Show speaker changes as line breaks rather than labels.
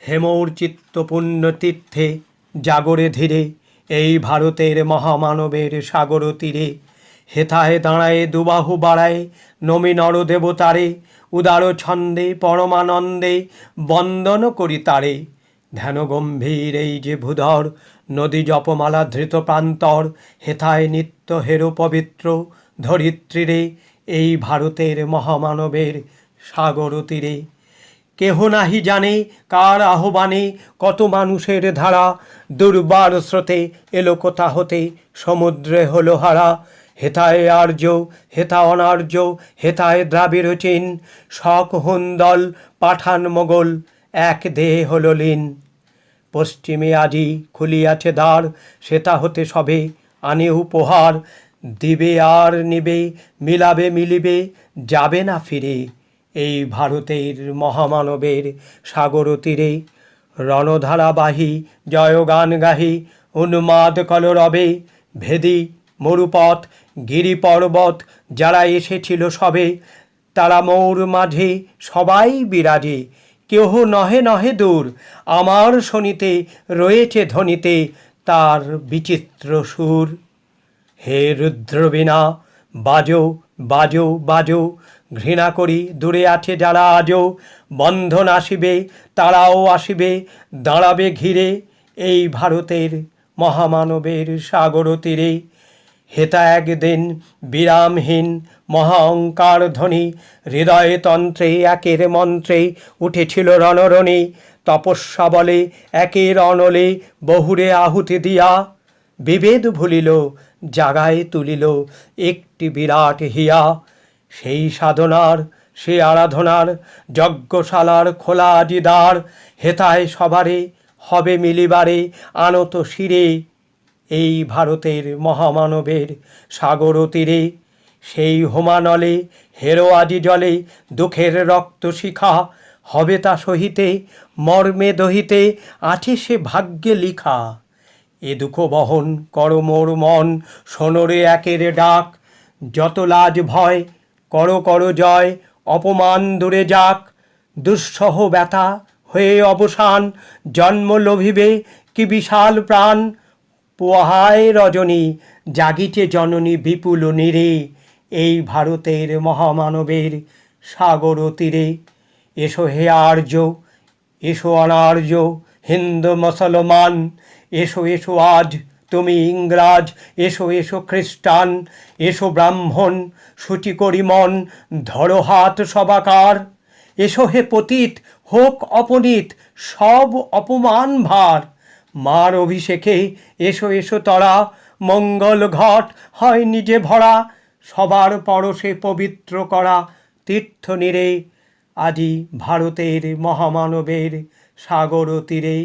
হেমৌর্চিত্ত পুণ্যতীর্থে জাগরে ধীরে, এই ভারতের মহামানবের সাগর তীরে। হেথায় দাঁড়ায় দুবাহু বাড়ায় নমি নর দেবতারে, উদার ছন্দে পরমানন্দে বন্দন করি তারে। ধ্যান গম্ভীর এই যে ভূধর, নদী জপমালা ধৃত প্রান্তর, হেথায় নিত্য হেরো পবিত্র ধরিত্রীরে, এই ভারতের মহামানবের সাগর তীরে। কেহ নাহি জানে কার আহ্বানে কত মানুষের ধারা, দুর্বার স্রোতে এলো কোথা হতে সমুদ্রে হলো হারা। হেথায় আর্য, হেথা অনার্য, হেথায় দ্রাবিড় চীন, শক হুন্দল পাঠান মোগল, এক দেহে হলো লীন। পশ্চিমে আজি খুলিয়াছে দ্বার, সেটা হতে সবে আনে উপহার। দিবে আর নিবে, মিলাবে মিলিবে, যাবে না ফিরে, এই ভারতের মহামানবের সাগর তীরে। রণধারাবাহী জয়গান গাহি উন্মাদ কলরবে, ভেদি মরুপথ গিরি পর্বত যারা এসেছিল সবে, তারা মোর মাঝে সবাই বিরাজে। কেহ নহে নহে দূর, আমার শনিতে রয়েছে ধ্বনিতে তার বিচিত্র সুর। হে রুদ্রবীণা বাজো বাজো বাজো, ঘৃণা করি দূরে আছে যারা আজও, বন্ধন আসিবে তারাও আসিবে, দাঁড়াবে ঘিরে, এই ভারতের মহামানবের সাগর তীরে। হেতা একদিন বিরামহীন মহাঙ্কার ধ্বনি, হৃদয়ে তন্ত্রে একের মন্ত্রে উঠেছিল রণরণী। তপস্যা বলে একের অনলে বহুরে আহুতি দিয়া, বিভেদ ভুলিল জাগায় তুলিল একটি বিরাট হিয়া। সেই সাধনার সে আরাধনার যজ্ঞশালার খোলা আজি দ্বার, হেথায় সবারে হবে মিলিবারে আনত শিরে, এই ভারতের মহামানবের সাগর তীরে। সেই হোমানলে হেরো আজি জলে দুঃখের রক্ত শিখা, হবে তা সহিতে মর্মে দহিতে আছে সে ভাগ্যে লিখা। এ দুঃখ বহন কর মোর মন, শোনরে একের ডাক, যত লাজ ভয় করো করো জয়, অপমান দূরে যাক। দুঃসহ ব্যথা হয়ে অবসান, জন্ম লোভিবে কি বিশাল প্রাণ। পোহায় রজনী জাগিছে জননী বিপুল নীরে, এই ভারতের মহামানবের সাগর তীরে। এসো হে আর্য, এসো অনার্য, হিন্দু মুসলমান, এসো এসো আজ তুমি ইংরাজ, এসো এসো খ্রিস্টান, এসো ব্রাহ্মণ সূচি করি মন, ধরো হাত সবাকার। এসো হে পতিত হোক অপনীত সব অপমান ভার, মার অভিষেকে এসো এসো তরা, মঙ্গল ঘট হয় নিজে ভরা। সবার পরশে পবিত্র করা তীর্থ নীরে, আজি ভারতের মহামানবের সাগর তীরে।